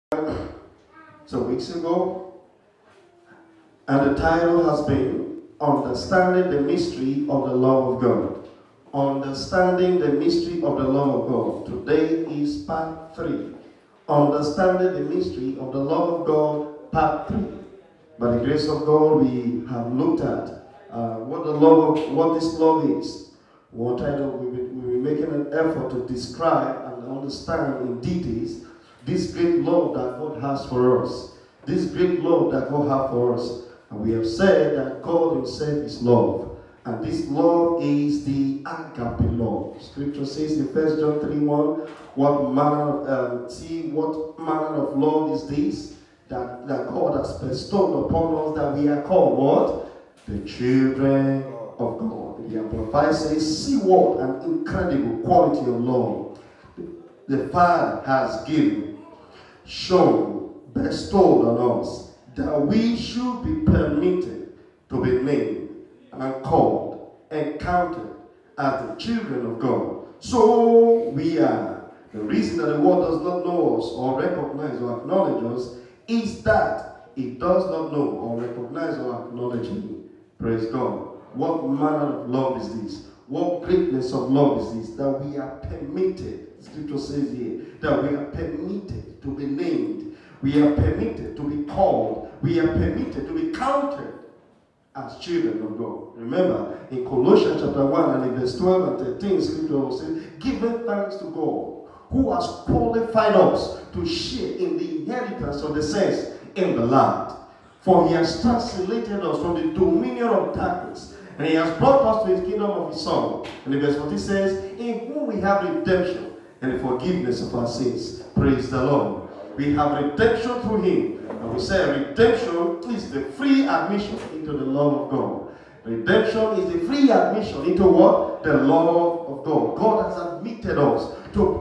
some weeks ago, and the title has been Understanding the Mystery of the Love of God. Understanding the Mystery of the Love of God. Today is part 3. Understanding the Mystery of the Love of God, part 3. By the grace of God, we have looked at what this love is. What title we'll be making an effort to describe and understand in details this great love that God has for us. This great love that God has for us. And we have said that God Himself is love. And this love is the agape love. Scripture says in 1 John 3:1, what manner of love is this that God has bestowed upon us, that we are called what? The children of God. The Amplified says, see what an incredible quality of love the Father has given, shown, bestowed on us, that we should be permitted to be named and called and counted as the children of God. So we are. The reason that the world does not know us or recognize or acknowledge us is that it does not know or recognize or acknowledge Him. Praise God. What manner of love is this? What greatness of love is this? That we are permitted, Scripture says here, that we are permitted to be named. We are permitted to be called. We are permitted to be counted as children of God. Remember, in Colossians chapter 1 and in verse 12 and 13, Scripture will say, giving thanks to God, who has qualified us to share in the inheritance of the saints in the land. For He has translated us from the dominion of darkness, and He has brought us to His kingdom of His Son. And in verse 14 says, in whom we have redemption and the forgiveness of our sins. Praise the Lord. We have redemption through Him. And we say redemption is the free admission into the love of God. Redemption is the free admission into what? The love of God. God has admitted us.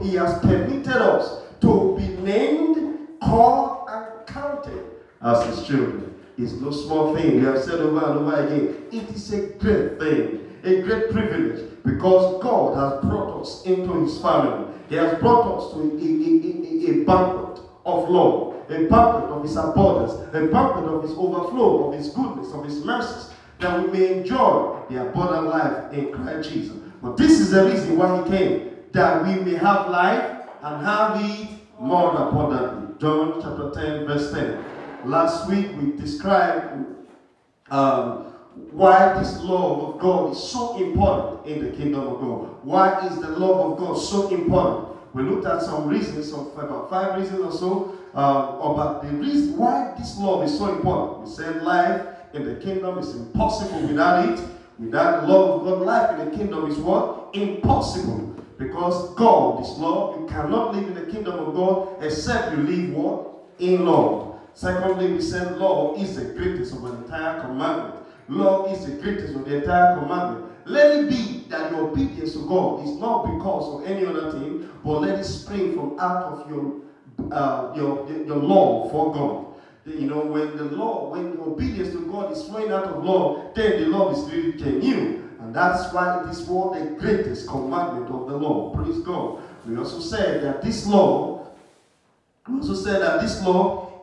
He has permitted us to be named, called, and counted as His children. It's no small thing. We have said over and over again. It is a great thing, a great privilege, because God has brought us into His family. He has brought us to a banquet of love, a banquet of His abundance, a banquet of His overflow, of His goodness, of His mercies, that we may enjoy the abundant life in Christ Jesus. But this is the reason why He came, that we may have life and have it more abundantly. John chapter 10, verse 10. Last week we described why this love of God is so important in the kingdom of God. Why is the love of God so important? We looked at some reasons, about 5 reasons or so, about the reason why this love is so important. We said life in the kingdom is impossible without it. Without the love of God, life in the kingdom is what? Impossible. Because God is love. You cannot live in the kingdom of God except you live what? In love. Secondly, we said love is the greatest of the entire commandment. Love is the greatest of the entire commandment. Let it be that your obedience to God is not because of any other thing, but let it spring from out of your love for God. You know, when obedience to God is flowing out of love, then the love is really genuine. And that's why it is for the greatest commandment of the law. Praise God. We also said that this law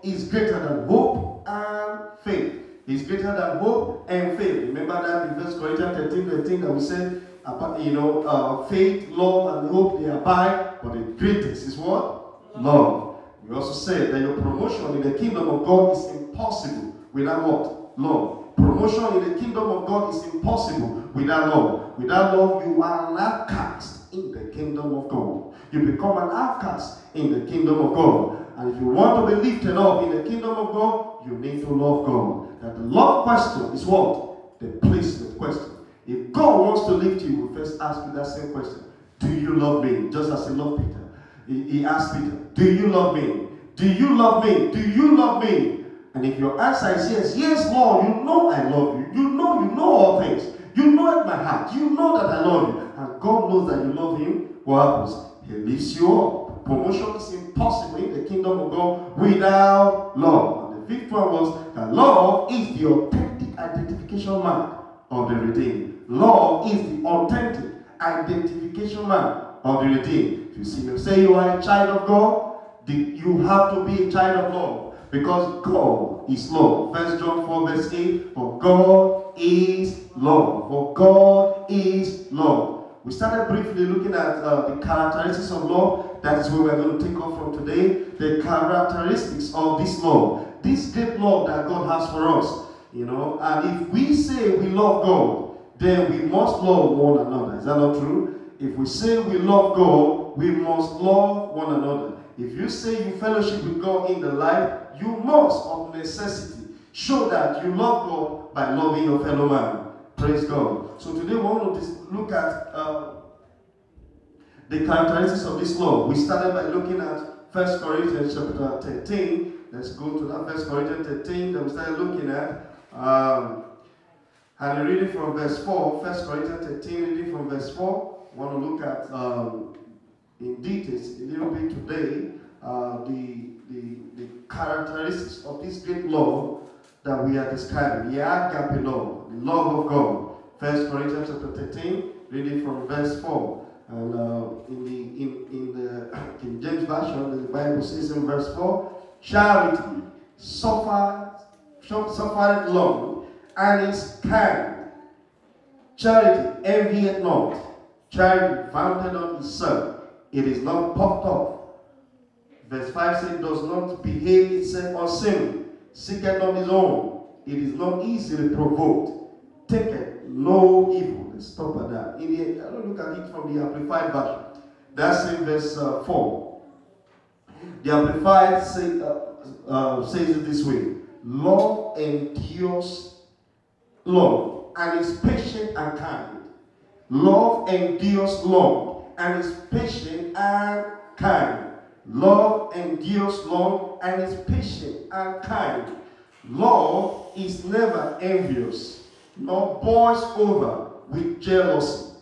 is greater than hope and faith. It's greater than hope and faith. Remember that in 1 Corinthians 13 that we said about, faith, love, and hope, they abide, but the greatest is what? Love. We also said that your promotion in the kingdom of God is impossible without what? Love. Promotion in the kingdom of God is impossible without love. Without love, you are an outcast in the kingdom of God. You become an outcast in the kingdom of God. And if you want to be lifted up in the kingdom of God, you need to love God. That the love question is what? The placement question. If God wants to lift you, we first ask you that same question. Do you love me? Just as He loved Peter. He asked Peter, do you love me? Do you love me? Do you love me? And if your answer is yes, yes, Lord, you know I love you. You know all things. You know at my heart. You know that I love you. And God knows that you love Him. What happens? He lifts you up. Promotion is impossible in the kingdom of God without love. And the fifth one was that love is the authentic identification mark of the redeemed. Love is the authentic identification mark of the redeemed. If you see me say you are a child of God, You have to be a child of love because God is love. 1 John 4 verse 8, for God is love. For God is love. We started briefly looking at the characteristics of love. That is where we're going to take off from today. The characteristics of this love. This great love that God has for us. You know, and if we say we love God, then we must love one another. Is that not true? If we say we love God, we must love one another. If you say you fellowship with God in the life, you must, of necessity, show that you love God by loving your fellow man. Praise God. So today we want to look at the characteristics of this love. We started by looking at 1 Corinthians chapter 13. Let's go to that 1 Corinthians 13 that we started looking at. And reading from verse 4, 1 Corinthians 13, reading from verse 4. I want to look at in details a little bit today the characteristics of this great love that we are describing. The agape love, the love of God. 1 Corinthians chapter 13, reading from verse 4. And in the King James Version, the Bible says in verse 4, charity suffereth long and is kind. Charity envieth not. Charity founded on itself. It is not puffed up. Verse 5 says, does not behave itself unseemly, seeketh not his own. It is not easily provoked, taketh no evil. Let's stop at that. I don't look at it from the Amplified Version. That's in verse 4. The Amplified says it this way. Love endures long and is patient and kind. Love endures long and is patient and kind. Love endures long and is patient and kind. Love is never envious, nor boils over with jealousy.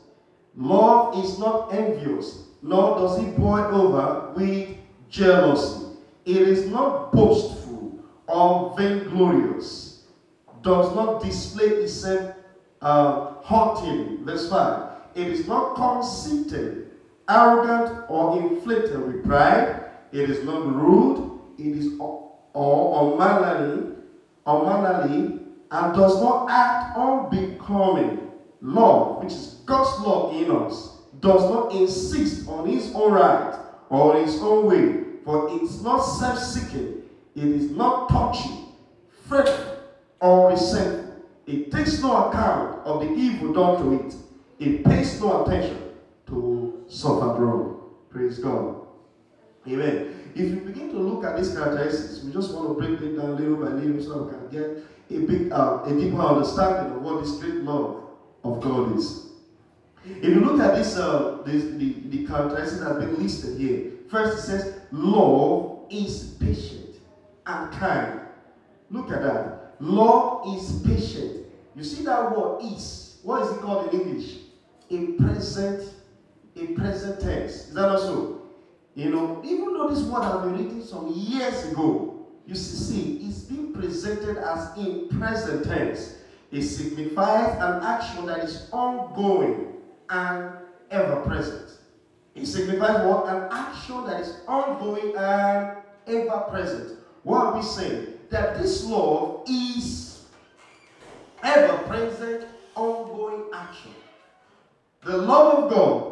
Love is not envious, nor does it boil over with jealousy. It is not boastful or vainglorious, does not display itself haughtily. Verse 5. It is not conceited, arrogant, or inflated with pride. It is not rude. It is unmannerly, and does not act unbecoming. Love, which is God's love in us, does not insist on its own right or its own way, for it is not self-seeking. It is not touchy, fretful, or resentful. It takes no account of the evil done to it. It pays no attention to suffered wrong. Praise God. Amen. If you begin to look at these characteristics, we just want to break it down little by little so that we can get a deeper understanding of what this great love of God is. If you look at the characteristics that have been listed here, first it says, love is patient and kind. Look at that. Love is patient. You see that word is. What is it called in English? In present tense. Is that also? You know, even though this word has been written some years ago, you see, it's being presented as in present tense. It signifies an action that is ongoing and ever present. It signifies what? An action that is ongoing and ever present. What are we saying? That this love is ever present, ongoing action. The love of God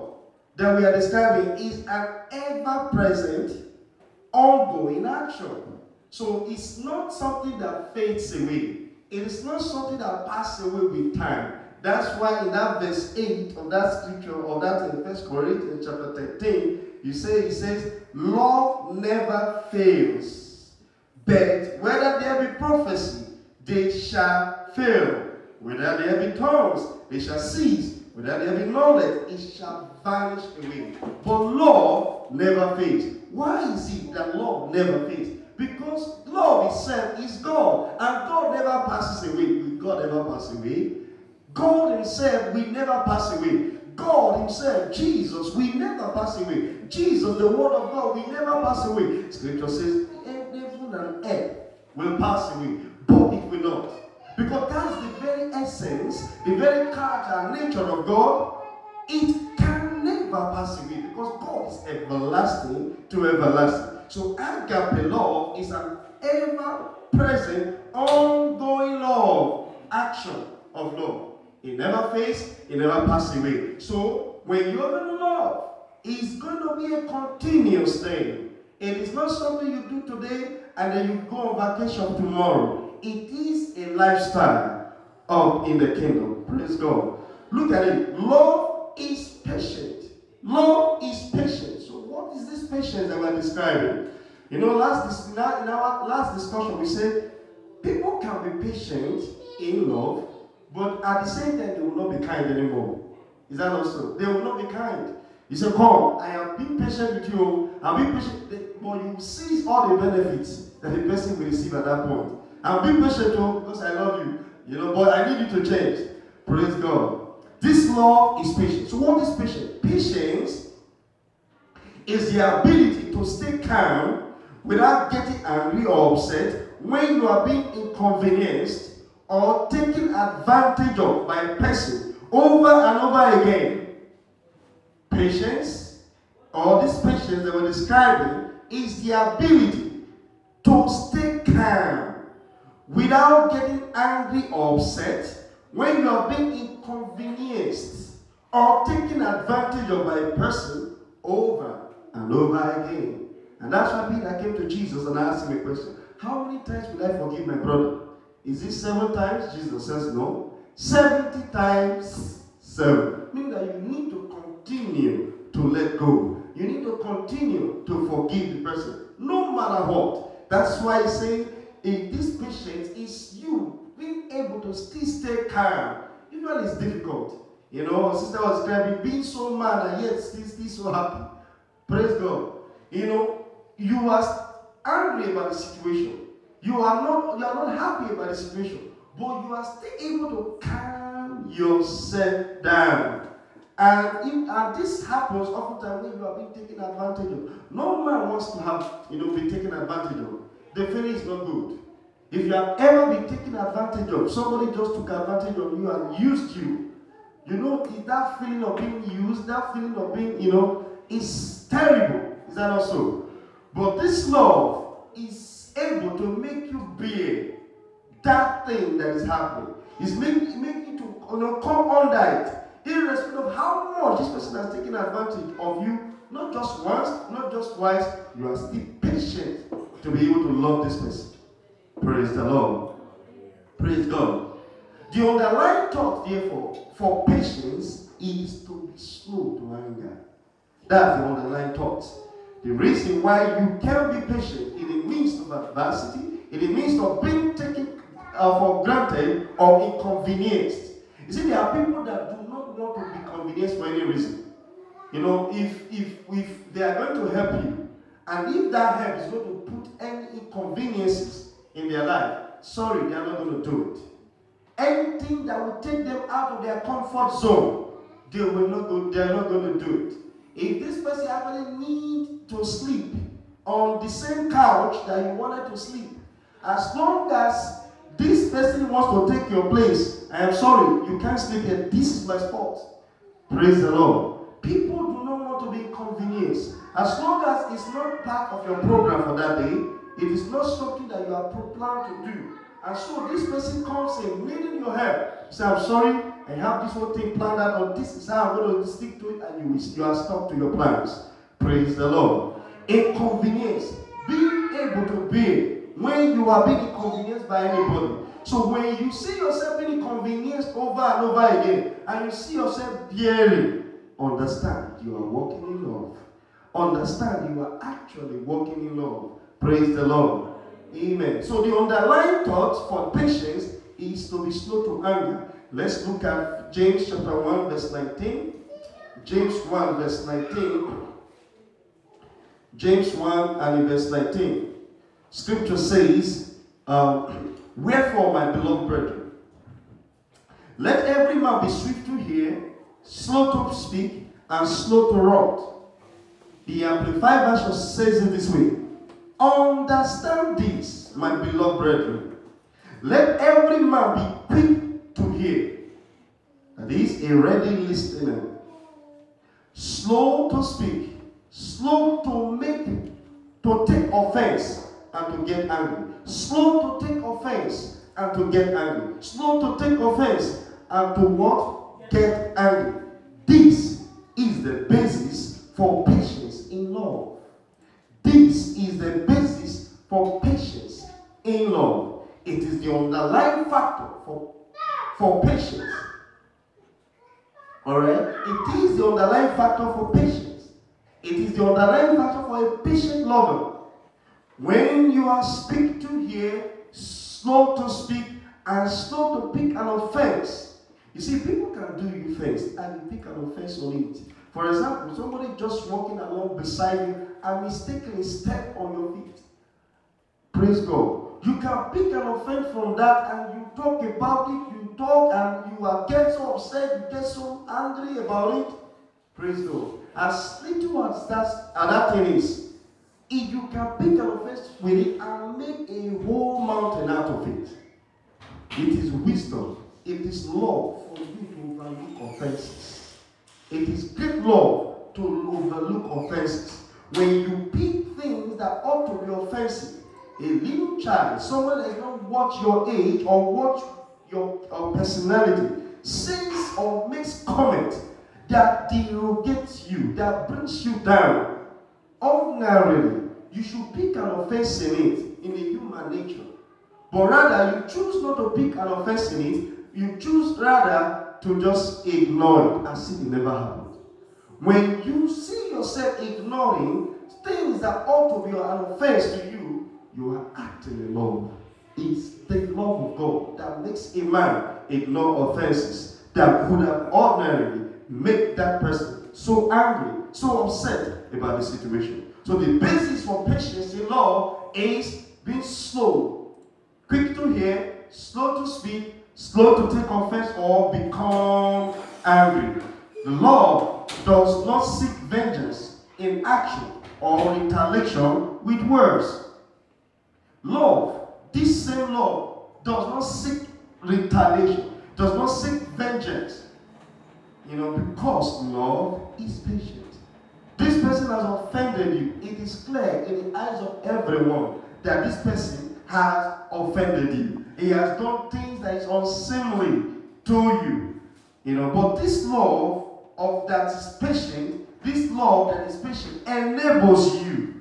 that we are describing is an ever-present, ongoing action. So it's not something that fades away. It is not something that passes away with time. That's why in that verse 8 of that scripture, or that in 1 Corinthians chapter 13, it says, love never fails. But whether there be prophecy, they shall fail. Whether there be tongues, they shall cease. Whether there be knowledge, it shall vanish away. But love never fades. Why is it that love never fades? Because love itself is God. And God never passes away. Will God ever pass away? God himself will never pass away. God himself, Jesus, will never pass away. Jesus, the word of God, will never pass away. Scripture says, heaven and earth will pass away, but it will not. Because that's the very essence, the very character and nature of God. It can never pass away because God is everlasting to everlasting. So agape love is an ever-present, ongoing love, action of love. It never fades, it never passes away. So when you're going to love, it's going to be a continuous thing. It is not something you do today and then you go on vacation tomorrow. It is a lifestyle in the kingdom. Praise God. Look at it. Love is patient. Love is patient. So what is this patience that we're describing? You know, in our last discussion, we said people can be patient in love, but at the same time, they will not be kind anymore. Is that not so? They will not be kind. You say, come, I am being patient with you. I'm being patient, but you see all the benefits that the person will receive at that point. I'm being patient too because I love you. You know, but I need you to change. Praise God. This love is patience. So what is patience? Patience is the ability to stay calm without getting angry or upset when you are being inconvenienced or taken advantage of by a person over and over again. Patience, or this patience that we're describing, is the ability to stay calm without getting angry or upset when you are being inconvenienced or taken advantage of by a person over and over again. And that's why Peter came to Jesus and asked him a question. How many times will I forgive my brother? Is it 7 times? Jesus says no. 70 times 7. Meaning that you need to continue to let go. You need to continue to forgive the person, no matter what. That's why I say this patience is you being able to still stay calm. Usually it's difficult. You know, sister was describing being so mad and yet still so happy. Praise God. You know, you are angry about the situation. You are not happy about the situation, but you are still able to calm yourself down. And this happens oftentimes when you are being taken advantage of. No man wants to have, be taken advantage of. The feeling is not good. If you have ever been taken advantage of, somebody just took advantage of you and used you. That feeling of being used, that feeling of being, is terrible. Is that not so? But this love is able to make you bear that thing that is happening. It's making you to come under it. Irrespective of how much this person has taken advantage of you, not just once, not just twice, you are still patient to be able to love this person. Praise the Lord. Praise God. The underlying thought, therefore, for patience is to be slow to anger. That's the underlying thought. The reason why you can be patient in the midst of adversity, in the midst of being taken for granted or inconvenienced. You see, there are people that do not want to be convenienced for any reason. If they are going to help you, and if that help is going to put any inconveniences in their life, sorry, they are not going to do it. Anything that will take them out of their comfort zone, they are not going to do it. If this person actually needs to sleep on the same couch that you wanted to sleep, as long as this person wants to take your place, I am sorry, you can't sleep here. This is my spot. Praise the Lord. People do not want to be inconvenienced. As long as it's not part of your program for that day, it is not something that you are planned to do. And so this person comes in needing your help. Say, I'm sorry, I have this whole thing planned out, or this is how I'm going to stick to it, and you are stuck to your plans. Praise the Lord. Inconvenience. Being able to bear when you are being inconvenienced by anybody. So when you see yourself being inconvenienced over and over again, and you see yourself bearing, understand you are walking in love. Understand you are actually walking in love. Praise the Lord. Amen. So the underlying thought for patience is to be slow to anger. Let's look at James chapter 1 verse 19. James 1 verse 19. James 1 and verse 19. Scripture says, wherefore, my beloved brethren, let every man be swift to hear, slow to speak, and slow to wrath. The Amplified Version says it this way. Understand this, my beloved brethren. Let every man be quick to hear. That is, a ready listener. Slow to speak. Slow to make to take offense and to get angry. Slow to take offense and to get angry. Slow to take offense and to what? Get angry. This is the basis for patience in love. This is the basis for patience in love. It is the underlying factor for patience. Alright? It is the underlying factor for patience. It is the underlying factor for a patient lover. When you are quick to hear, slow to speak, and slow to pick an offense. You see, people can do you things and you pick an offense on it. For example, somebody just walking along beside you and mistakenly step on your feet. Praise God. You can pick an offense from that and you talk about it, you talk and you get so upset, you get so angry about it. Praise God. As little as that thing is, if you can pick an offense with it and make a whole mountain out of it, it is wisdom. It is love for you to overlook offenses. It is great love to overlook offenses. When you pick things that ought to be offensive, a little child, someone that is not watch your age or watch your personality, says or makes comment that derogates you, that brings you down, ordinarily, you should pick an offense in it, in the human nature. But rather, you choose not to pick an offense in it, you choose rather to just ignore it as if it never happened. When you see yourself ignoring things that ought to be an offense to you, you are acting in love. It's the love of God that makes a man ignore offenses that could have ordinarily made that person so angry, so upset about the situation. So the basis for patience in love is being slow, quick to hear, slow to speak, slow to take offense or become angry. Love does not seek vengeance in action or retaliation with words. Love, this same love, does not seek retaliation, does not seek vengeance. Because love is patient. This person has offended you. It is clear in the eyes of everyone that this person has offended you. He has done things that is unseemly to you. But this love that is patient, this love that is patient enables you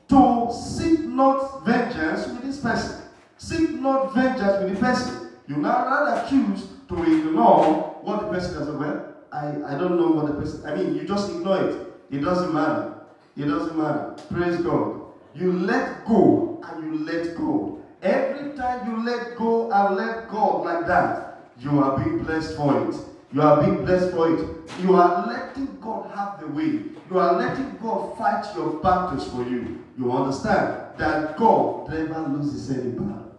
to seek not vengeance with this person. Seek not vengeance with the person. You now rather choose to ignore what the person does. Well, I don't know what the person, you just ignore it. It doesn't matter. It doesn't matter. Praise God. You let go and you let go. Every time you let go and let God like that, you are being blessed for it. You are being blessed for it. You are letting God have the way. You are letting God fight your battles for you. You understand that God never loses any battle.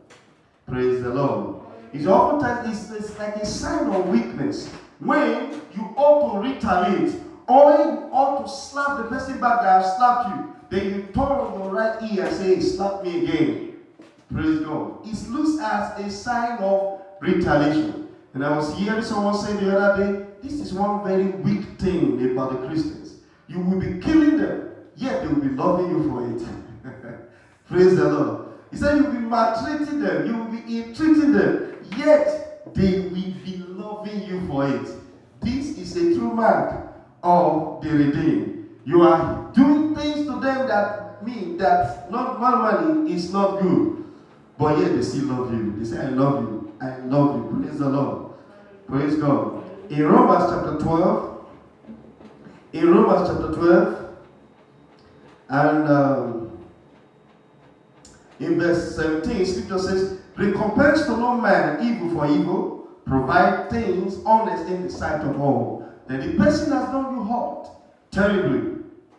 Praise the Lord. It's oftentimes it's like a sign of weakness when you ought to retaliate or you ought to slap the person back that has slapped you. Then you turn on your right ear and say, slap me again. Praise God. It looks as a sign of retaliation. And I was hearing someone say the other day, this is one very weak thing about the Christians. You will be killing them, yet they will be loving you for it. Praise the Lord. He said you will be maltreating them, you will be ill-treating them, yet they will be loving you for it. This is a true mark of the redeemed. You are doing things to them that mean that not normally is not good, but yet they still love you. They say, I love you. I love you. Praise the Lord. Praise God. In Romans chapter 12, and in verse 17, Scripture says, recompense to no man evil for evil, provide things honest in the sight of all. Then the person has done you hurt terribly.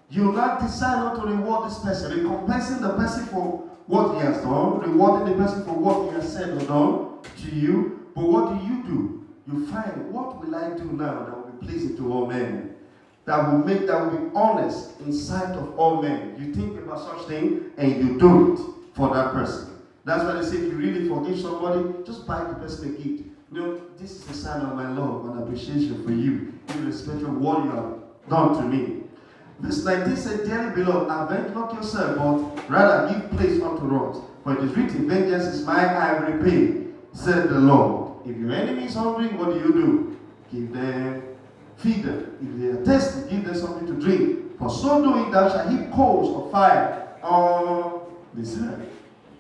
You not decide not to reward this person, recompensing the person for what he has done, rewarding the person for what he has said or done to you. But what do? You find, what will I do now that will be pleasing to all men? That will be honest in sight of all men. You think about such thing and you do it for that person. That's why they say if you really forgive somebody, just buy the person a gift. This is a sign of my love and appreciation for you, irrespective of what you have done to me. Verse 19 said, Dearly beloved, avenge not yourself, but rather give place unto wrath. For it is written, Vengeance is mine, I will repay, said the Lord. If your enemy is hungry, what do? Give them, feed them. If they are thirsty, give them something to drink. For so doing, thou shalt heap coals of fire on this earth.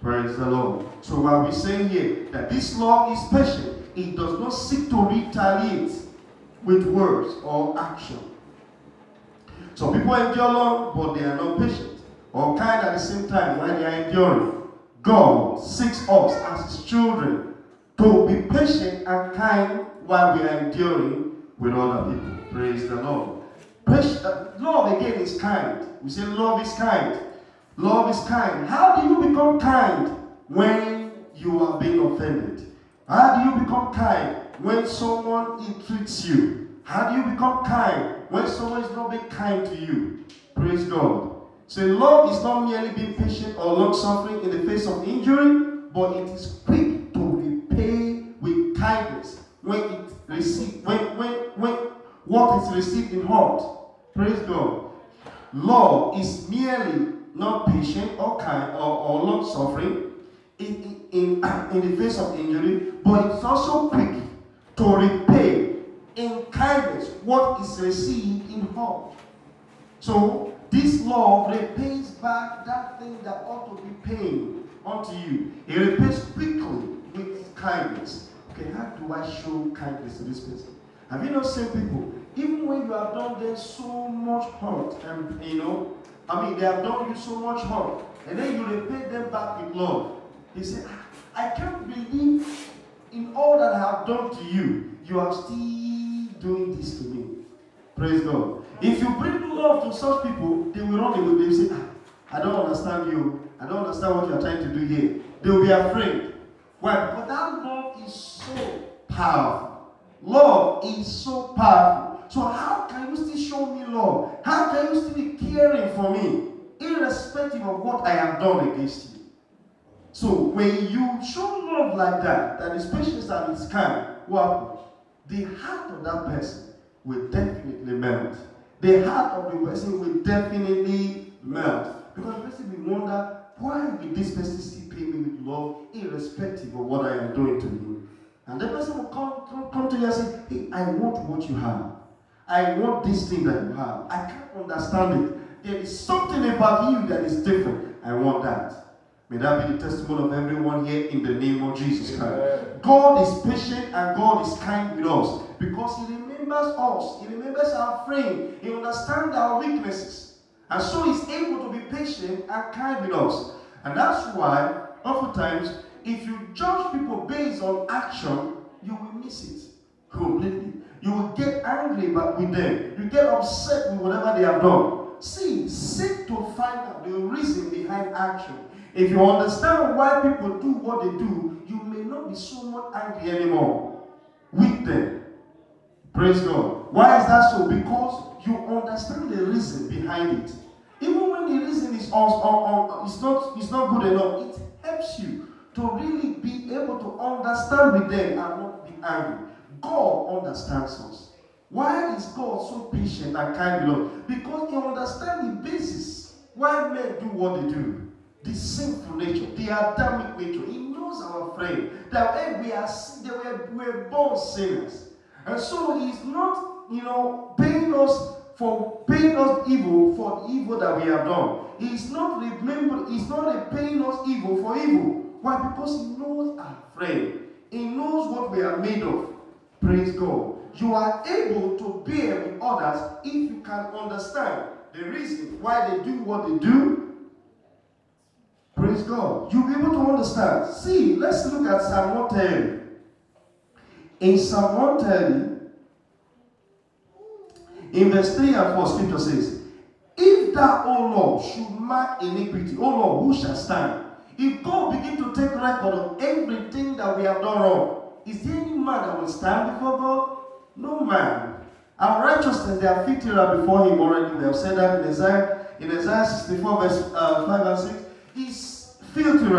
Praise the Lord. So what we're saying here, that this love is patient. It does not seek to retaliate with words or action. Some people endure long, but they are not patient or kind at the same time when they are enduring. God seeks us as His children to be patient and kind while we are enduring with other people. Praise the Lord. Love again is kind. We say love is kind. Love is kind. How do you become kind when you are being offended? How do you become kind when someone ill-treats you? How do you become kind when someone is not being kind to you? Praise God. So love is not merely being patient or long-suffering in the face of injury, but it is quick to repay with kindness when it receives when what is received in heart. Praise God. Love is merely not patient or kind or long-suffering in the face of injury, but it's also quick to repay in kindness what is received in heart. So this love repays back that thing that ought to be paying unto you. It repays quickly with kindness. Okay, how do I show kindness to this person? Have you not seen people, even when you have done them so much hurt, and they have done you so much hurt, and then you repay them back with love. They say, I can't believe in all that I have done to you, you are still doing this to me. Praise God. If you bring love to such people, they will run away. They will say, I don't understand you. I don't understand what you are trying to do here. They will be afraid. Why? Because that love is so powerful. Love is so powerful. So how can you still show me love? How can you still be caring for me, irrespective of what I have done against you? So when you show love like that is patient and is kind, what happens? The heart of that person will definitely melt. The heart of the person will definitely melt. Because the person will wonder, why will this person still pay me with love, irrespective of what I am doing to you? And the person will come to you and say, hey, I want what you have. I want this thing that you have. I can't understand it. There is something about you that is different. I want that. May that be the testimony of everyone here in the name of Jesus Christ. God is patient and God is kind with us because He remembers us. He remembers our frame. He understands our weaknesses. And so He's able to be patient and kind with us. And that's why, oftentimes, if you judge people based on action, you will miss it completely. You will get angry with them. You get upset with whatever they have done. Seek to find out the reason behind action. If you understand why people do what they do, you may not be so much angry anymore with them. Praise God. Why is that so? Because you understand the reason behind it. Even when the reason is not good enough, it helps you to really be able to understand with them and not be angry. God understands us. Why is God so patient and kind with us? Because He understands the basis why men do what they do. The sinful nature, the Adamic nature. He knows our frame. That we're born sinners. And so He's not, paying us evil for the evil that we have done. He's not repaying us evil for evil. Why? Because He knows our frame. He knows what we are made of. Praise God. You are able to bear with others if you can understand the reason why they do what they do. Praise God. You'll be able to understand. See, let's look at Psalm 130. In Psalm 130, in verse 3 and 4, Scripture says, if thou, O Lord, should mark iniquity, O Lord, who shall stand? If God begin to take record of everything that we have done wrong, is there any man that will stand before God? No man. Our righteousness, they are filthy before Him already. We have said that in Isaiah 64, verse 5 and 6. Is filthy.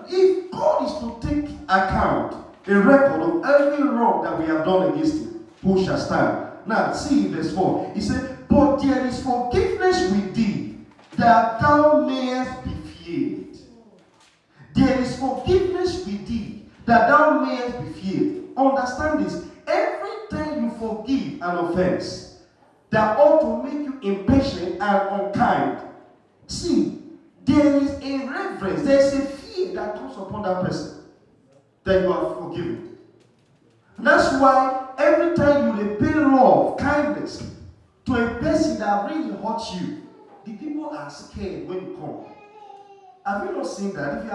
If God is to take account, a record of every wrong that we have done against Him, who shall stand? Now, see verse 4. He said, but there is forgiveness with thee, that thou mayest be feared. There is forgiveness with thee, that thou mayest be feared. Understand this. Every time you forgive an offense that ought to make you impatient and unkind, see, there is a reverence, there is a fear that comes upon that person that you are forgiven. That's why every time you repay love, kindness to a person that really hurts you, the people are scared when you come. Have you not seen that? If you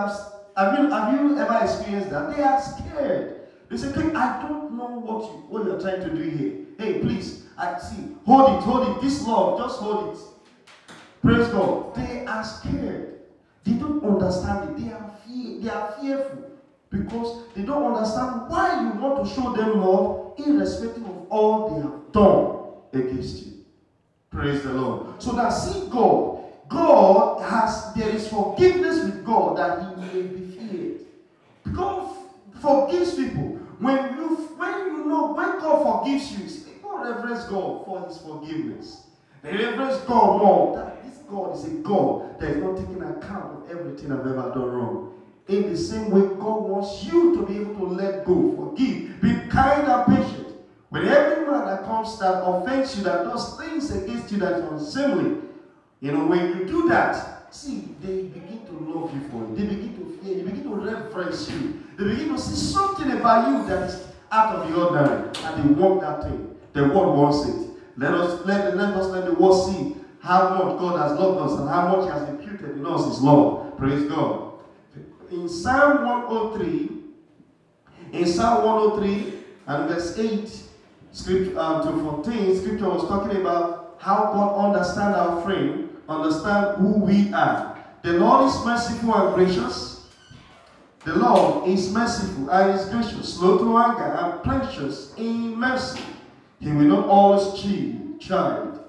have you ever experienced that? They are scared. They say, "Hey, I don't know what you're trying to do here. Hey, please, I see. Hold it. This love, just hold it." Praise God. They are scared. They don't understand it. They are fearful because they don't understand why you want to show them love irrespective of all they have done against you. Praise the Lord. So that see there is forgiveness with God that he may be feared. God forgives people. When God forgives you, people reverence God for his forgiveness. They reverence God more. That this God is a God that is not taking account of everything I've ever done wrong. In the same way, God wants you to be able to let go, forgive, be kind and patient. With every man that comes that offends you, that does things against you that is unseemly, when you do that, see, they begin to love you for it. They begin to fear you. They begin to reverence you. They begin to see something about you that is out of the ordinary, and they want that thing. The world wants it. Let the world see how much God has loved us and how much he has imputed in us his love. Praise God. In Psalm 103 and verse 8 to 14, scripture was talking about how God understands our frame, understand who we are. The Lord is merciful and gracious. The Lord is merciful and is gracious, slow to anger and plenteous in mercy. He will not always chide,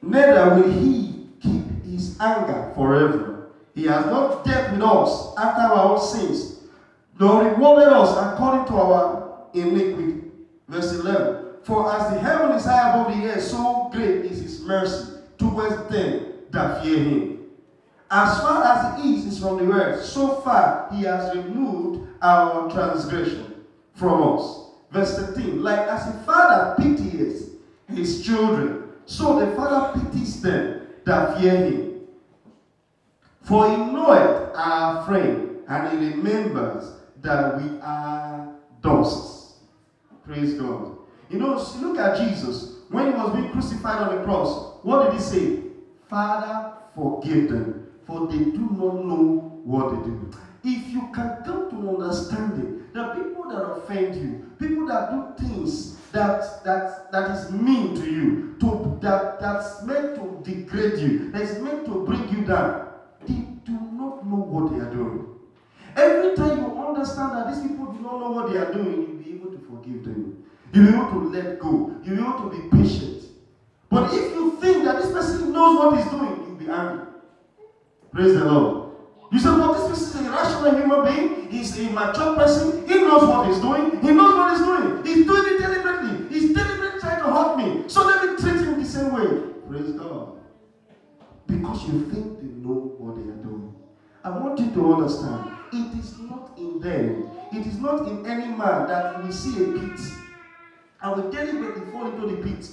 neither will he keep his anger forever. He has not dealt with us after our own sins, nor rewarded us according to our iniquity. Verse 11. For as the heaven is high above the earth, so great is his mercy towards them that fear him. As far as the east is from the west, so far he has removed our transgression from us. Verse 13. Like as a father pities his children, so the Father pities them that fear him. For he knoweth our frame, and he remembers that we are dust. Praise God. Look at Jesus. When he was being crucified on the cross, what did he say? Father, forgive them, for they do not know what they do. If you can come to understanding that people that offend you, people that do things that is mean to you, that's meant to degrade you, that is meant to bring you down, they do not know what they are doing. Every time you understand that these people do not know what they are doing, you'll be able to forgive them. You'll be able to let go. You'll be able to be patient. But if you think that this person knows what he's doing, you'll be angry. Praise the Lord. You say, well, this person is a rational human being. He's a mature person. He knows what he's doing. He knows what he's doing. He's doing it deliberately. He's deliberately trying to hurt me. So let me treat him the same way. Praise God. Because you think they know what they are doing. I want you to understand, it is not in them. It is not in any man that we see a pit and we deliberately fall into the pit.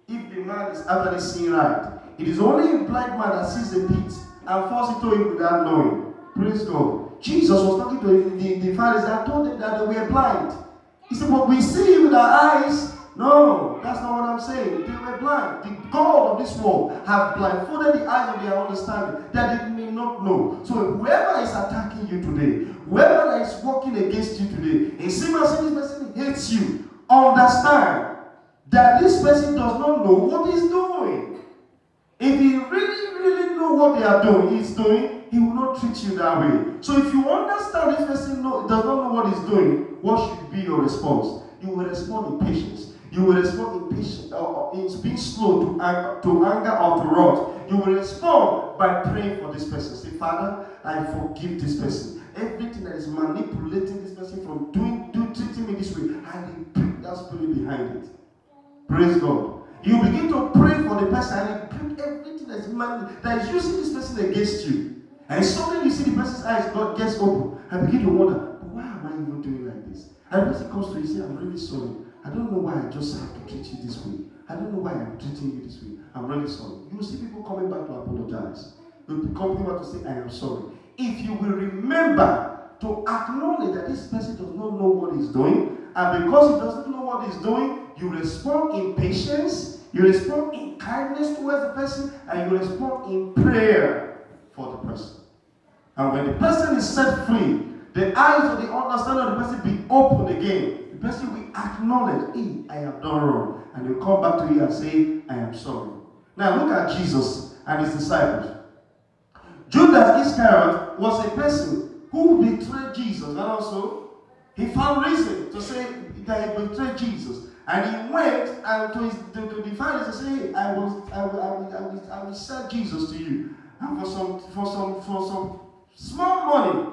If the man is actually seeing right, it is only a blind man that sees the pit and falls into it without knowing. Praise God. Jesus was talking to the Pharisees and told them that they were blind. He said, but we see with our eyes. No, that's not what I'm saying. They were blind. The God of this world have blindfolded the eyes of their understanding that they may not know. So whoever is attacking you today, whoever is working against you today, it seems as if this person hates you, understand that this person does not know what he's doing. If he really know what they are doing, he will not treat you that way. So if you understand this person does not know what he's doing, what should be your response? You will respond in patience. You will respond in patience, in being slow to anger or to wrath. You will respond by praying for this person. Say, Father, I forgive this person. Everything that is manipulating this person from treating me this way, I rebuke that spirit behind it. Praise God. You begin to pray for the person and you bring everything that is using this person against you. And suddenly you see the person's eyes God gets open and begin to wonder, but why am I even doing like this? And the person comes to you and says, I'm really sorry. I don't know why I just have to treat you this way. I don't know why I'm treating you this way. I'm really sorry. You will see people coming back to apologize. They will be coming back to say, I am sorry. If you will remember to acknowledge that this person does not know what he's doing, and because he doesn't know what he's doing, you respond in patience, you respond in kindness towards the person, and you respond in prayer for the person. And when the person is set free, the eyes of the understanding of the person be opened again. The person will acknowledge, hey, I have done wrong. And he'll come back to you and say, I am sorry. Now look at Jesus and his disciples. Judas Iscariot was a person who betrayed Jesus, and also he found reason to say that he betrayed Jesus. And he went and to the Pharisees and said, hey, I will sell Jesus to you. And for some small money,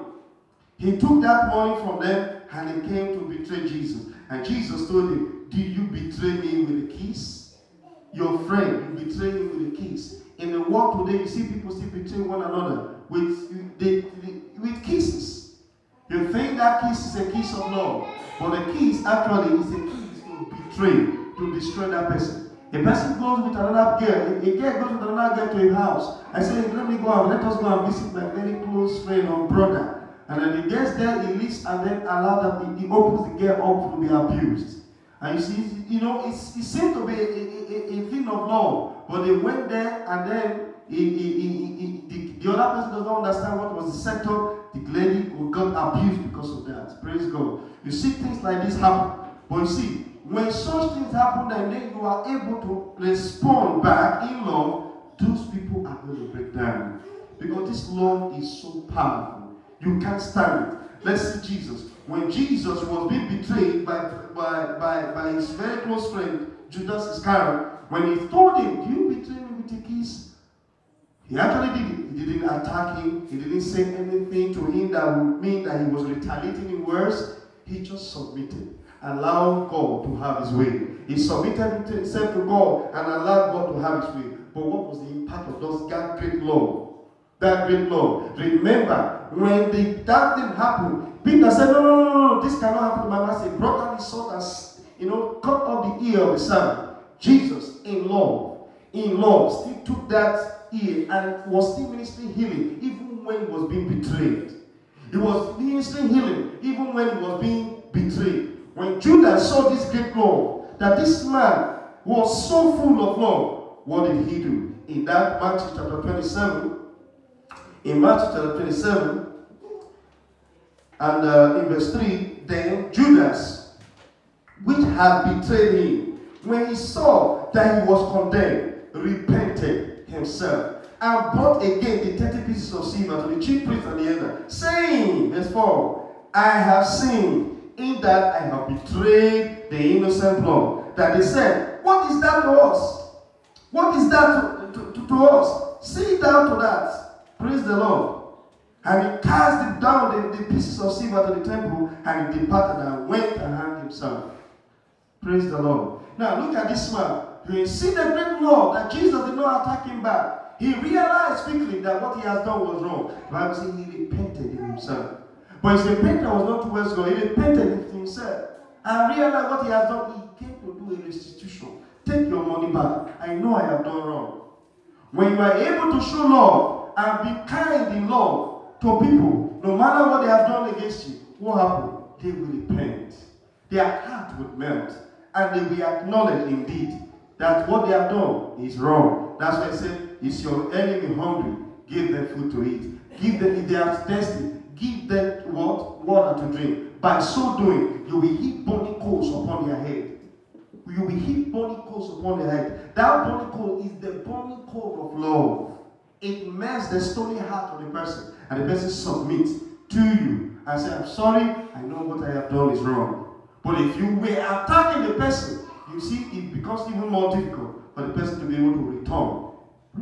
he took that money from them and he came to betray Jesus. And Jesus told him, did you betray me with a kiss? Your friend, you betray him with a kiss. In the world today, you see people still betray one another with kisses. You think that kiss is a kiss of love, but the kiss actually is a kiss to betray, to destroy that person. A person goes with another girl, a girl goes with another girl to a house. I say, let us go and visit my very close friend or brother. And then he gets there, he leaves, and then allow that he opens the girl up to be abused. And you see, it seemed to be a thing of love, but they went there, and then the other person does not understand what was the setup. The lady got abused because of that. Praise God. You see things like this happen, but you see, when such things happen, and then you are able to respond back in love, those people are going to break down, because this love is so powerful. You can't stand it. Let's see Jesus. When Jesus was being betrayed by his very close friend, Judas Iscariot, when he told him, do you betray me with a kiss? He actually did it. He didn't attack him. He didn't say anything to him that would mean that he was retaliating in words. He just submitted. Allowed God to have his way. He submitted himself to God and allowed God to have his way. But what was the impact of that great love? That great love. Remember, when that thing happened, Peter said, no, this cannot happen to my master. He brought out his sword and cut off the ear of the servant. Jesus, in love, still took that ear and was still ministering healing, even when he was being betrayed. He was ministering healing, even when he was being betrayed. When Judas saw this great love, that this man was so full of love, what did he do? In that Matthew chapter 27, and in verse 3, then Judas, which had betrayed him, when he saw that he was condemned, repented himself, and brought again the 30 pieces of silver to the chief priest and the elder, saying, verse 4, I have sinned in that I have betrayed the innocent blood. That they said, what is that to us? What is that to us? See down to that. Praise the Lord. And he cast down the pieces of silver to the temple, and he departed and went and hanged himself. Praise the Lord. Now look at this man. You see the great love that Jesus did not attack him back. He realized quickly that what he has done was wrong. The Bible says he repented in himself. But his repentance was not towards God. He repented in himself and realized what he has done. He came to do a restitution. Take your money back. I know I have done wrong. When you are able to show love and be kind in love to people, no matter what they have done against you, what happened? They will repent. Their heart would melt. And they will acknowledge indeed that what they have done is wrong. That's why I said, is your enemy hungry? Give them food to eat. Give them, if they are thirsty, give them what? Water to drink. By so doing, you will heap burning coals upon their head. You will heap burning coals upon their head. That burning coal is the burning coal of love. It melts the stony heart of the person, and the person submits to you and say, I'm sorry, I know what I have done is wrong. But if you were attacking the person, you see, it becomes even more difficult for the person to be able to return.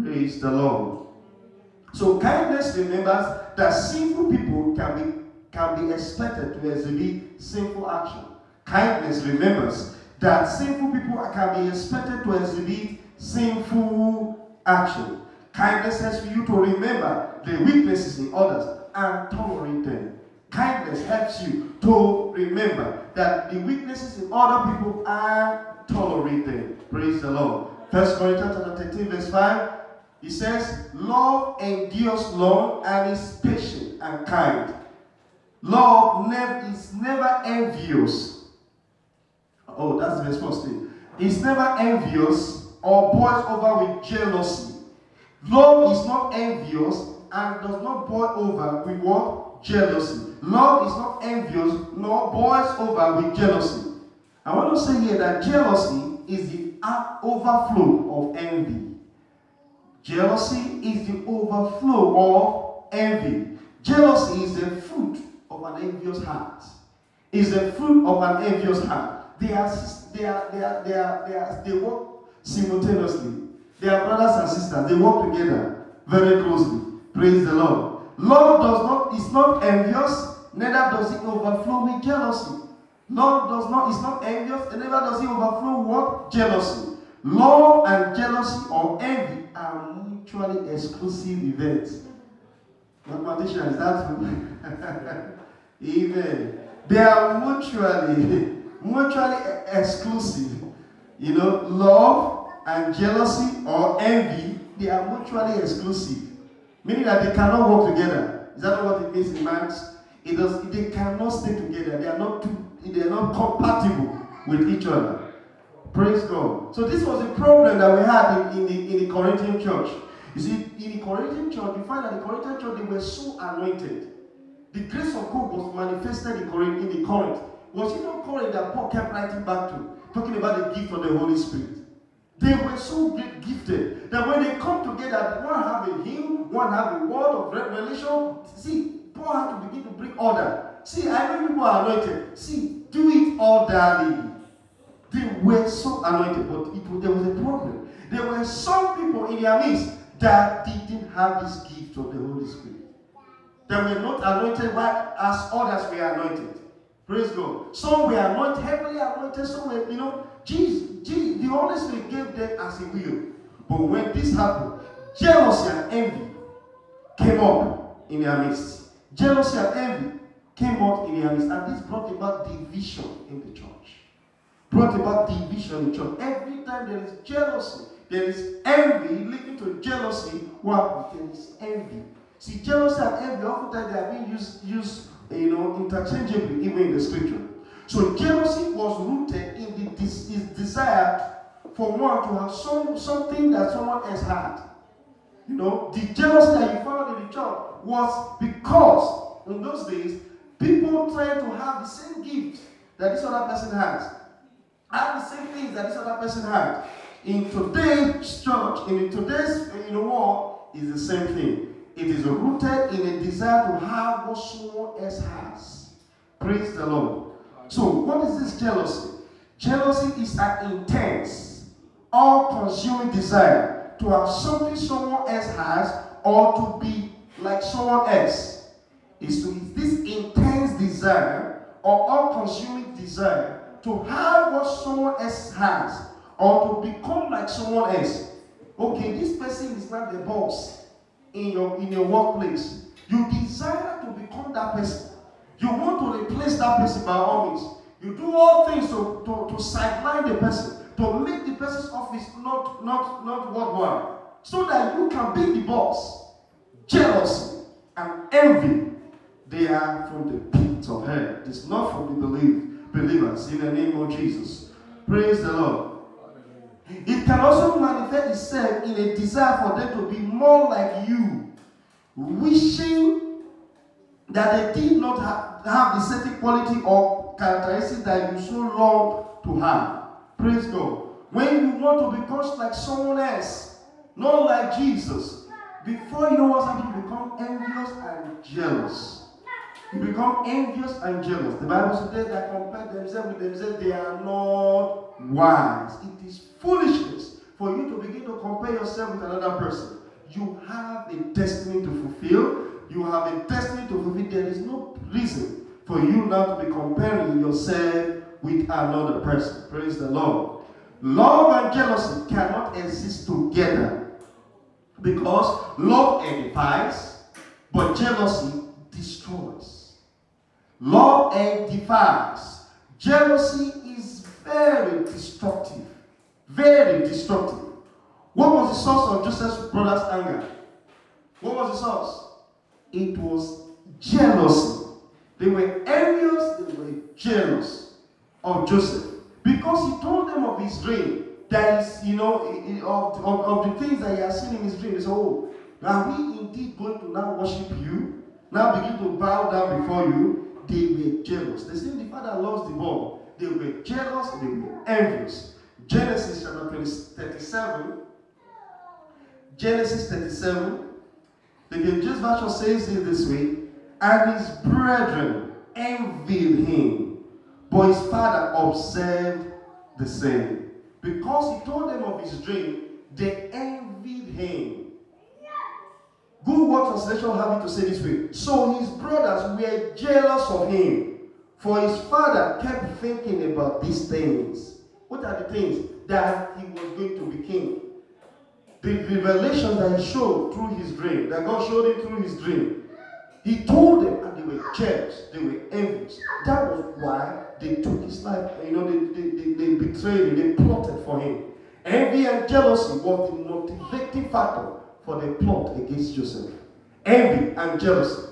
Praise the Lord. So kindness remembers that sinful people can be expected to exhibit sinful action. Kindness remembers that sinful people can be expected to exhibit sinful action. Kindness helps you to remember the weaknesses in others and tolerate them. Kindness helps you to remember that the weaknesses in other people are tolerated. Praise the Lord. 1 Corinthians 13 verse 5, it says, love endures long and is patient and kind. Love is never envious. Oh, that's the response thing. It's never envious or boils over with jealousy. Love is not envious and does not boil over with what? Jealousy. Love is not envious nor boils over with jealousy. I want to say here that jealousy is the overflow of envy. Jealousy is the overflow of envy. Jealousy is the fruit of an envious heart. Is the fruit of an envious heart. They work simultaneously. They are brothers and sisters. They work together very closely. Praise the Lord. Love is not envious, neither does it overflow with jealousy. Love is not envious, and neither does it overflow with jealousy. Love and jealousy or envy are mutually exclusive events. Mathematician, is that true? Amen. They are mutually exclusive. You know, love and jealousy or envy, they are mutually exclusive. Meaning that they cannot work together. Is that not what it means in Marx? They cannot stay together. They are not compatible with each other. Praise God. So this was a problem that we had in the Corinthian church. You see, in the Corinthian church, you find that the Corinthian church, they were so anointed. The grace of God was manifested in Corinth. Was it not Corinth that Paul kept writing back to, talking about the gift of the Holy Spirit? They were so gifted that when they come together, one have a hymn, one have a word of revelation. See, Paul had to begin to bring order. See, I know people are anointed. See, do it orderly. They were so anointed, but there was a problem. There were some people in their midst that didn't have this gift of the Holy Spirit. They were not anointed as others were anointed. Praise God. Some were anointed, heavily anointed. Some were, the Holy Spirit gave them as a will. But when this happened, jealousy and envy came up in their midst. Jealousy and envy came up in their midst. And this brought about division in the church. Brought about division in the church. Every time there is jealousy, there is envy leading to jealousy. Well, there is envy. See, jealousy and envy, oftentimes they are being used interchangeably, even in the scripture. So jealousy was rooted in his desire for one to have something that someone else had. The jealousy that you found in the church was because in those days, people tried to have the same gifts that this other person has. Have the same things that this other person had. In today's church, in today's world, is the same thing. It is rooted in a desire to have what someone else has. Praise the Lord. So, what is this jealousy? Jealousy is an intense, all-consuming desire to have something someone else has or to be like someone else. It's this intense desire or all-consuming desire to have what someone else has or to become like someone else. Okay, this person is not the boss in your workplace. You desire to become that person. You want to replace that person by all means. You do all things to sideline the person, to make the person's office not worthwhile, so that you can be the boss. Jealousy and envy, they are from the pit of hell. It's not from the believers in the name of Jesus. Praise the Lord. It can also manifest itself in a desire for them to be more like you, wishing that they did not have the certain quality or characteristics that you so long to have. Praise God. When you want to become like someone else, not like Jesus, before you know what's happening, you become envious and jealous. You become envious and jealous. The Bible says that compare themselves with themselves, they are not wise. It is foolishness for you to begin to compare yourself with another person. You have a destiny to fulfill. You have a destiny to fulfill. There is no reason for you now to be comparing yourself with another person. Praise the Lord. Love and jealousy cannot exist together because love edifies, but jealousy destroys. Love edifies. Jealousy is very destructive. Very destructive. What was the source of Joseph's brother's anger? What was the source? It was jealousy. They were envious, they were jealous of Joseph. Because he told them of his dream. That is, of the things that he has seen in his dream. They said, oh, are we indeed going to now worship you? Now begin to bow down before you? They were jealous. They said the father loves the born. They were jealous, they were envious. Genesis chapter 37. Genesis 37. The King James Version says it this way. And his brethren envied him, but his father observed the same. Because he told them of his dream, they envied him. Good Word Translation have it to say this way. So his brothers were jealous of him, for his father kept thinking about these things. What are the things? That he was going to be king. The revelations that he showed through his dream, that God showed him through his dream. He told them, and they were jealous, they were envious. That was why they took his life. They betrayed him, they plotted for him. Envy and jealousy was the motivating factor for the plot against Joseph. Envy and jealousy.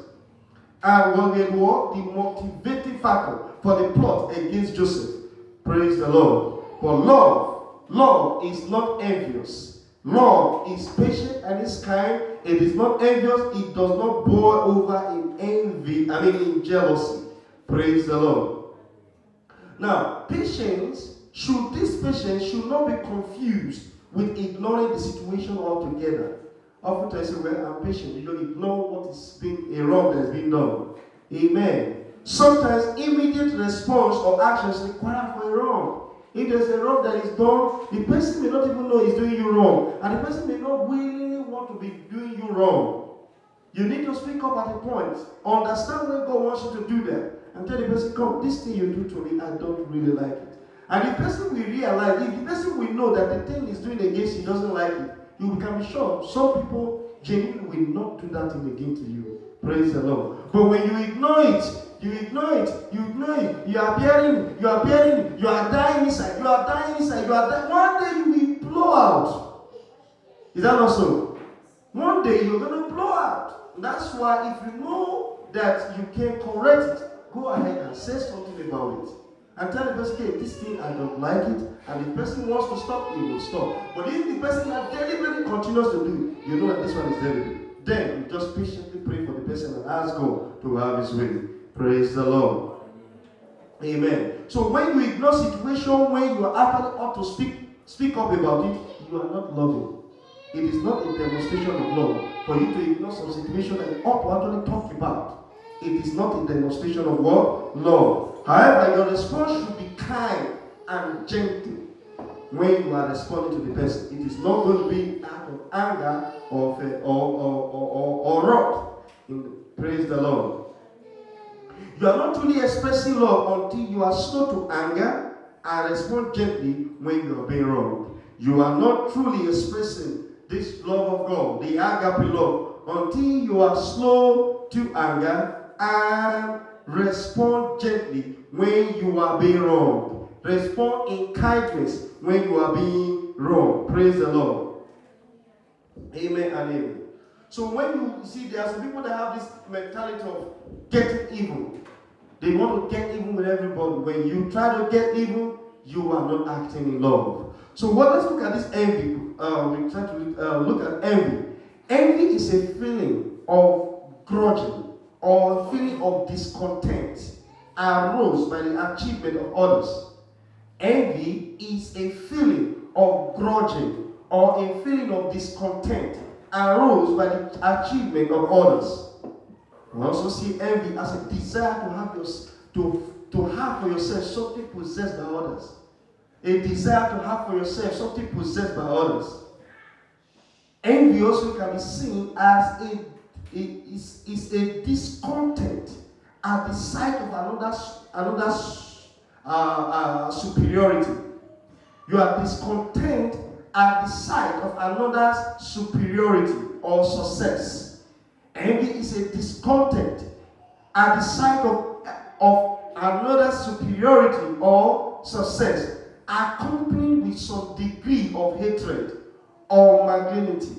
And when they were the motivating factor for the plot against Joseph. Praise the Lord. For love is not envious. Love is patient and is kind. It is not envious. It does not boil over in in jealousy. Praise the Lord. Now, this patience should not be confused with ignoring the situation altogether. Often I say, well, I'm patient. You don't ignore what is being wrong that has been done. Amen. Sometimes immediate response or actions required for a wrong. If there's a wrong that is done, the person may not even know he's doing you wrong. And the person may not willingly want to be doing you wrong. You need to speak up at a point. Understand when God wants you to do that. And tell the person, come, this thing you do to me, I don't really like it. And the person will realize, if the person will know that the thing is doing against you doesn't like it, you can be sure some people genuinely will not do that thing again to you. Praise the Lord. But when you ignore it, you are bearing, you are dying inside, one day you will blow out. Is that not so? One day you're going to blow out. That's why if you know that you can correct it, go ahead and say something about it. And tell the person, okay, this thing, I don't like it. And the person wants to stop, he will stop. But if the person that deliberately continues to do it, you know that this one is deliberate. Then you just patiently pray for the person and ask God to have his way. Praise the Lord. Amen. So when you ignore situation, when you are actually ought to speak up about it, you are not loving. It is not a demonstration of love for you to ignore some situation that you ought to actually talk about. It is not a demonstration of what? Love. However, your response should be kind and gentle when you are responding to the person. It is not going to be out of anger or wrath. Praise the Lord. You are not truly expressing love until you are slow to anger and respond gently when you are being wronged. You are not truly expressing this love of God, the agape love, until you are slow to anger and respond gently when you are being wronged. Respond in kindness when you are being wronged. Praise the Lord. Amen and amen. So when you see, there are some people that have this mentality of getting even. They want to get even with everybody. When you try to get even, you are not acting in love. So let's look at this envy. We try to look at envy. Envy is a feeling of grudging or a feeling of discontent aroused by the achievement of others. Envy is a feeling of grudging or a feeling of discontent aroused by the achievement of others. We also see envy as a desire to have for yourself something possessed by others. A desire to have for yourself something possessed by others. Envy also can be seen as a discontent at the sight of superiority. You are discontent at the sight of another's superiority or success. Envy is a discontent at the sight of another's superiority or success, accompanied with some degree of hatred or malignity,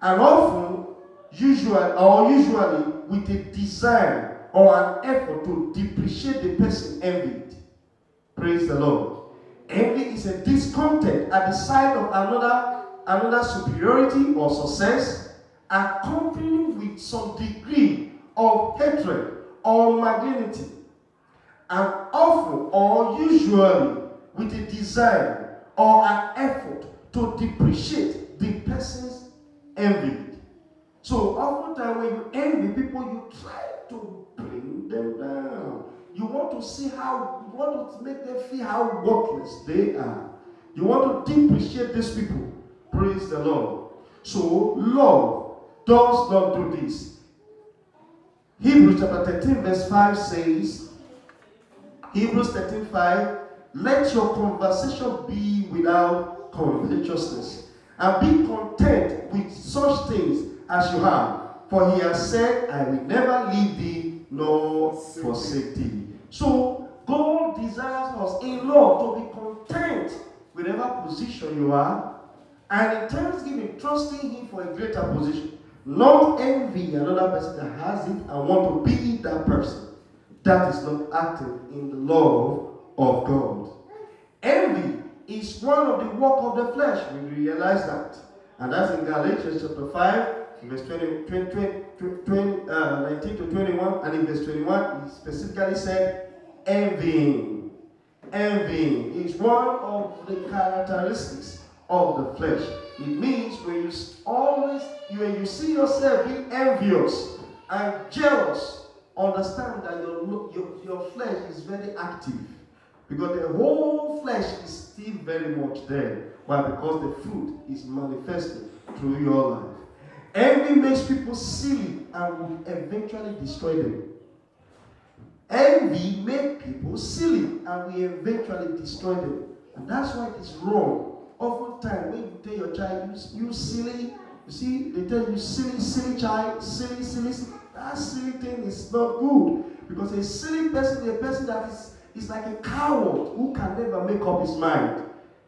and often, usually with a desire or an effort to depreciate the person envied. Praise the Lord. Envy is a discontent at the sight of another's superiority or success, accompanied with some degree of hatred or malignity, and often or usually with a desire or an effort to depreciate the person's envied. So oftentimes when you envy people, you try to bring them down. You want to make them feel how worthless they are. You want to depreciate these people. Praise the Lord. So love does not do this. Hebrews chapter 13 verse 5 says, Hebrews 13:5, let your conversation be without covetousness, and be content with such things as you have. For he has said, I will never leave thee nor forsake thee. So God desires us in love to be content with whatever position you are, and in thanksgiving, trusting him for a greater position. Not envy another person that has it and want to be that person. That is not active in the love of God. Envy is one of the work of the flesh. We realize that. And that's in Galatians chapter 5, verse 19 to 21. And in verse 21, he specifically said, envying. Envying is one of the characteristics of the flesh. It means when you see yourself being envious and jealous, understand that your flesh is very active, because the whole flesh is still very much there. Why? Because the fruit is manifested through your life. Envy makes people silly and will eventually destroy them. Envy makes people silly and will eventually destroy them. And that's why it is wrong. Oftentimes, when you tell your child, you silly, you see, they tell you silly child, silly. That silly thing is not good. Because a silly person is a person that is like a coward who can never make up his mind.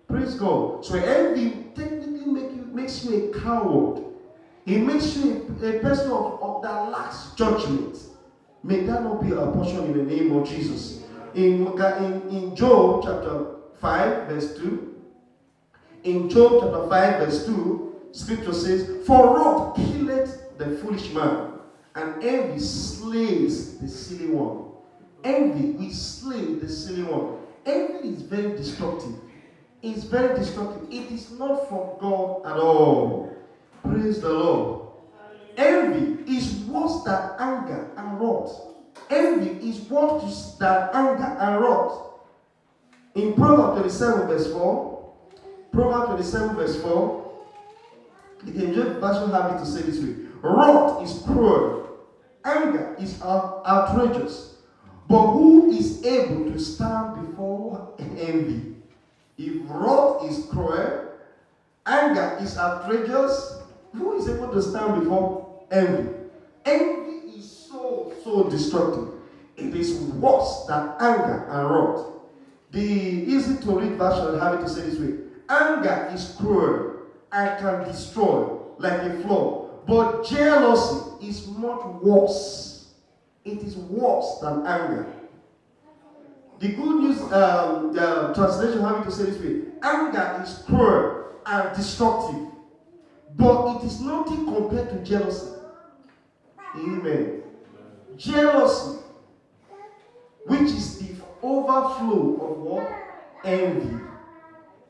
Praise God. So envy technically makes you a coward. It makes you a person that lacks judgment. May that not be our portion in the name of Jesus. In Job chapter 5 verse 2, in Job chapter 5 verse 2, scripture says, for wrath killeth the foolish man, and envy slays the silly one. Envy will slay the silly one. Envy is very destructive. It's very destructive. It is not from God at all. Praise the Lord. Envy is worse than anger and wrath. Envy is worse than anger and wrath. In Proverbs 27 verse 4, Proverbs 27 verse 4, the King James Version have it to say this way. Wrath is cruel. Anger is outrageous. But who is able to stand before envy? If wrath is cruel, anger is outrageous, who is able to stand before envy? Envy is so destructive. It is worse than anger and wrath. The easy to read version have it to say this way. Anger is cruel and can destroy like a flood. But jealousy is much worse. It is worse than anger. The Good News translation have it to say this way. Anger is cruel and destructive, but it is nothing compared to jealousy. Amen. Jealousy, which is the overflow of what? Envy.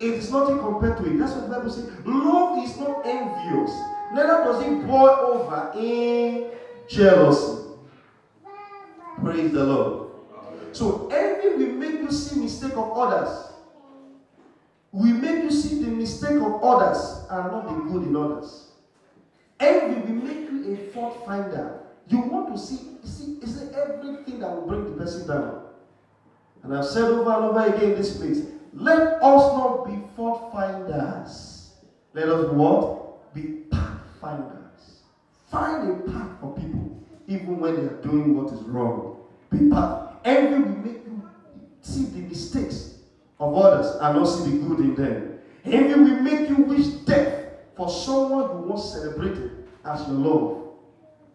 It is nothing compared to it. That's what the Bible says. Love is not envious. Neither does it boil over in jealousy. Praise the Lord. So envy will make you see mistake of others. Will make you see the mistake of others and not the good in others. Envy will make you a fault finder. You want to see everything that will bring the person down. And I've said over and over again in this place, let us not be fault finders. Let us be what? Be pathfinders. Find a path for people, even when they are doing what is wrong. Be path. Envy will make you see the mistakes of others and not see the good in them. Envy will make you wish death for someone you once celebrated as your love.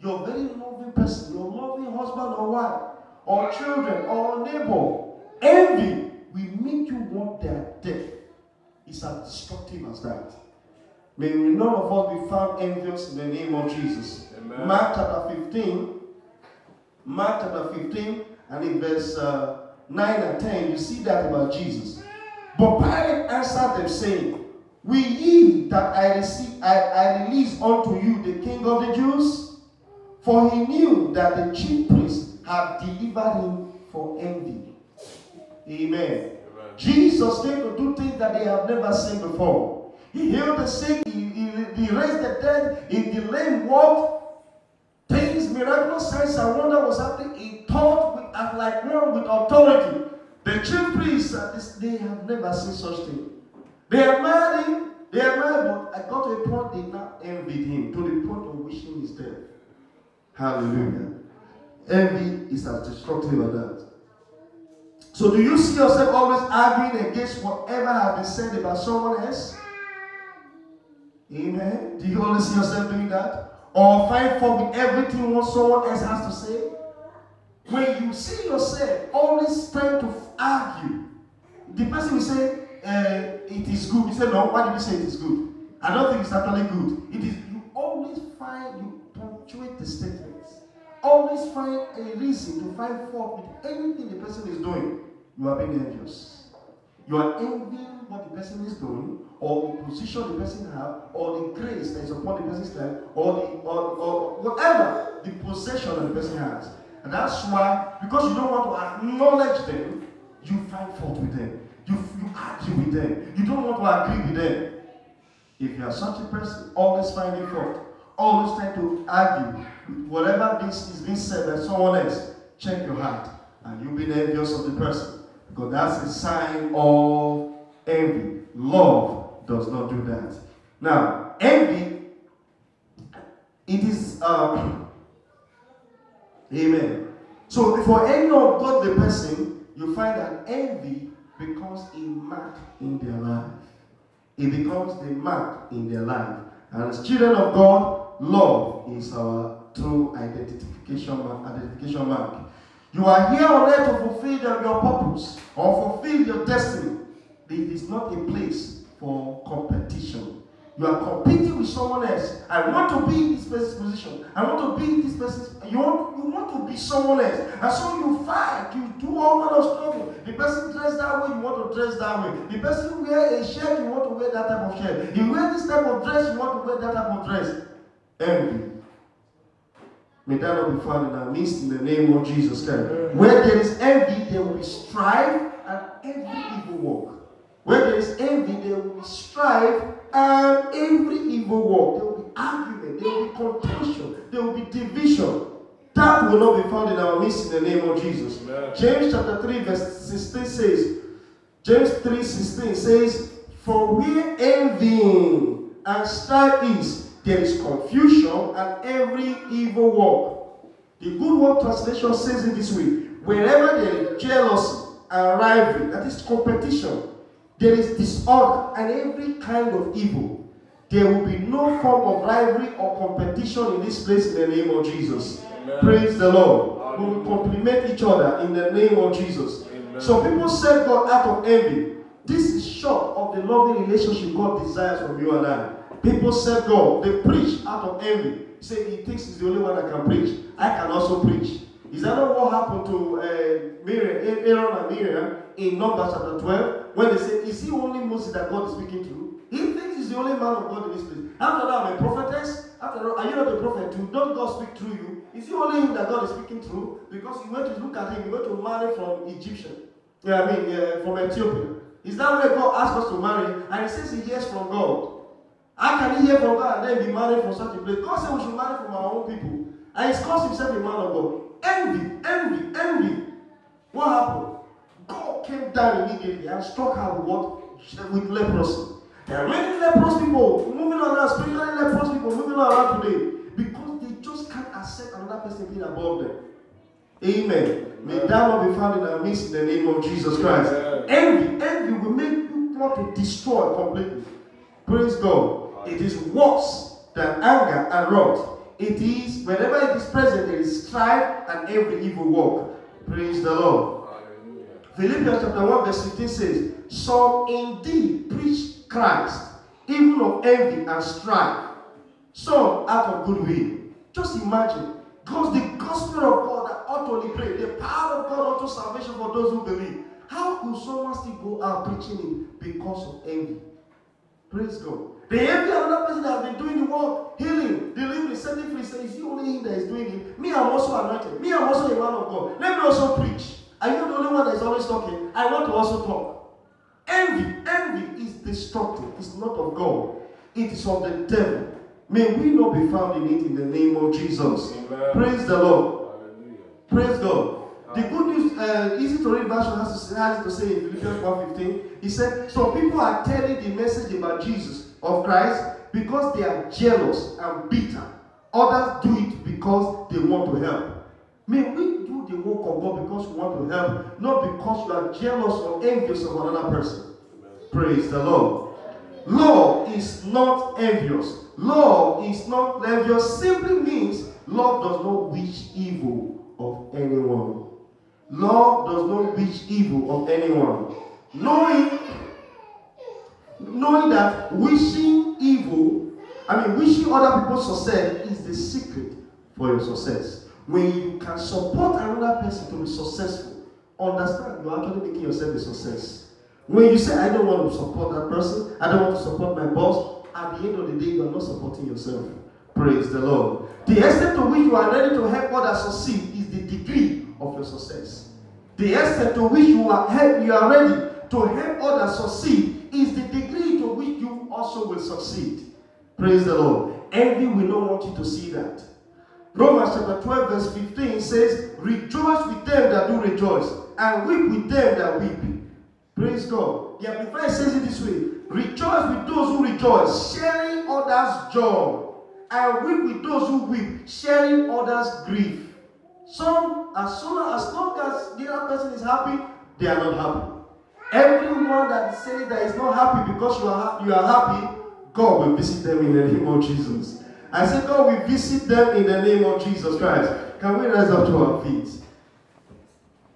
You're a very loving person, your loving husband or wife, or children, or neighbor. Envy will make you want their death. It's as destructive as that. May none of us be found envious in the name of Jesus. Amen. Mark chapter 15, and in verse 9 and 10, you see that about Jesus. But Pilate answered them, saying, will ye that I release unto you the King of the Jews? For he knew that the chief priests had delivered him for envy. Amen. Jesus came to do things that they have never seen before. He healed the sick, he raised the dead, the lame walked. Things, miraculous signs and wonder was happening. He taught like one with authority. The chief priests, they have never seen such thing. They admired him, but I got to a point they now envied him, to the point of wishing his death. Hallelujah. Envy is as destructive as that. So do you see yourself always arguing against whatever has been said about someone else? Amen. Do you always see yourself doing that? Or find fault with everything what someone else has to say? When you see yourself always trying to argue, the person will say, it is good. You say, no, why did you say it is good? I don't think it's actually good. It is, you always find, you punctuate the statements. Always find a reason to find fault with anything the person is doing. You are being envious. You are envying what the person is doing, or the position the person has, or the grace that is upon the person's life, or whatever the possession that the person has. And that's why, because you don't want to acknowledge them, you find fault with them. You argue with them. You don't want to agree with them. If you are such a person, always finding fault, always trying to argue with whatever this is being said by someone else, check your heart, and you'll be envious of the person. Because that's a sign of envy. Love does not do that. Now, envy, it is, amen. So, for any ungodly person, you find that envy becomes a mark in their life. It becomes the mark in their life. And as children of God, love is our true identification mark. You are here on earth to fulfill your purpose or fulfill your destiny. It is not a place for competition. You are competing with someone else. I want to be in this person's position. I want to be in this person's. You want to be someone else. And so you fight. You do all kind of struggle. The person dressed that way, you want to dress that way. The person wear a shirt, you want to wear that type of shirt. You wear this type of dress, you want to wear that type of dress. Envy. May that not be found in our midst in the name of Jesus Christ. Where there is envy, there will be strife and every evil work. Where there is envy, there will be strife and every evil work. There will be argument, there will be contention, there will be division. That will not be found in our midst in the name of Jesus. Amen. James chapter 3 verse 16 says, James 3:16 says, for where envying and strife is, there is confusion and every evil work. The Good Word translation says it this way, wherever there is jealousy and rivalry, that is competition, there is disorder and every kind of evil. There will be no form of rivalry or competition in this place in the name of Jesus. Amen. Praise the Lord. We will complement each other in the name of Jesus. Amen. So people serve God out of envy. This is short of the loving relationship God desires from you and I. People serve God. They preach out of envy. Say he thinks he's the only one that can preach. I can also preach. Is that not what happened to Aaron and Miriam in Numbers chapter 12? When they say, is he only Moses that God is speaking to? He thinks he's the only man of God in this place. After that, I'm a prophetess. After all, are you not a prophet too? Don't God speak through you? Is it only him that God is speaking through? Because you went to look at him, you went to marry from Egyptian. From Ethiopia. Is that where God asked us to marry? And he says he hears from God. How can he hear from God and then be married from such a place? God said we should marry from our own people. And he calls himself a man of God. Envy. What happened? God down immediately and struck her with what? With leprosy. There are many leprous people moving around, spiritually leprous people moving around today because they just can't accept another person being above them. Amen. May that not be found in our midst in the name of Jesus Christ. Envy will make you want to destroy completely. Praise God. It is worse than anger and wrath. It is, whenever it is present, there is strife and every evil work. Praise the Lord. Philippians chapter 1 verse 15 says, some indeed preach Christ, even of envy and strife, some out of goodwill. Just imagine, because the gospel of God that utterly pray, the power of God unto salvation for those who believe. How could someone still go out preaching it because of envy? Praise God. The envy another person that has been doing the work, healing, delivering, setting free, says, is he only him that is doing it? Me, I'm also anointed. Me, I'm also a man of God. Let me also preach. Are you the only one that is always talking? I want to also talk. Envy is destructive. It's not of God. It is of the devil. May we not be found in it in the name of Jesus. Amen. Praise the Lord. Hallelujah. Praise God. The good news, easy to read version has to say in Philippians 1:15. He said, so people are telling the message about Jesus, of Christ, because they are jealous and bitter. Others do it because they want to help. May we do the work of God because we want to help, not because you are jealous or envious of another person. Praise the Lord. Love is not envious. Love is not envious. Simply means love does not wish evil of anyone. Love does not wish evil of anyone. Knowing that wishing other people's success is the secret for your success. When you can support another person to be successful, understand you're actually making yourself a success. When you say, I don't want to support that person, I don't want to support my boss, at the end of the day, you are not supporting yourself. Praise the Lord. The extent to which you are ready to help others succeed is the degree of your success. The extent to which you are ready to help others succeed is the degree to which you also will succeed. Praise the Lord. Envy will not want you to see that. Romans chapter 12 verse 15 says, rejoice with them that do rejoice, and weep with them that weep. Praise God. The Amplified says it this way, rejoice with those who rejoice, sharing others' joy, and weep with those who weep, sharing others' grief. As long as the other person is happy, they are not happy. Everyone that says that is not happy because you are happy, God will visit them in the name of Jesus. I say God will visit them in the name of Jesus Christ. Can we rise up to our feet?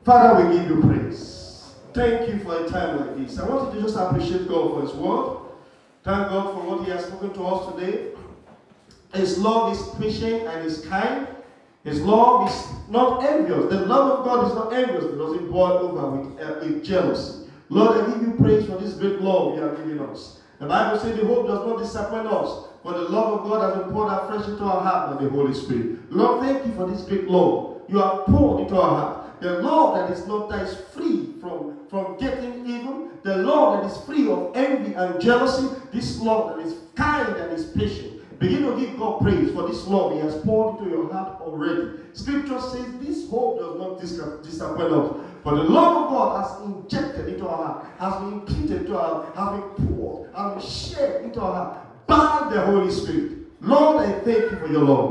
Father, we give you praise. Thank you for a time like this. I want you to just appreciate God for His word. Thank God for what He has spoken to us today. His love is patient and is kind. His love is not envious. The love of God is not envious. It doesn't boil over with jealousy. Lord, I give you praise for this great love you have given us. The Bible says the hope does not disappoint us, for the love of God has been poured out fresh into our heart by the Holy Spirit. Lord, thank you for this great love you have poured into our heart. The love that is free from getting evil. The love that is free of envy and jealousy. This love that is kind and is patient. Begin to give God praise for this love He has poured into your heart already. Scripture says this hope does not disappoint us. For the love of God has injected into our heart, has been imputed to our heart, has been poured, has been shared into our heart by the Holy Spirit. Lord, I thank you for your love.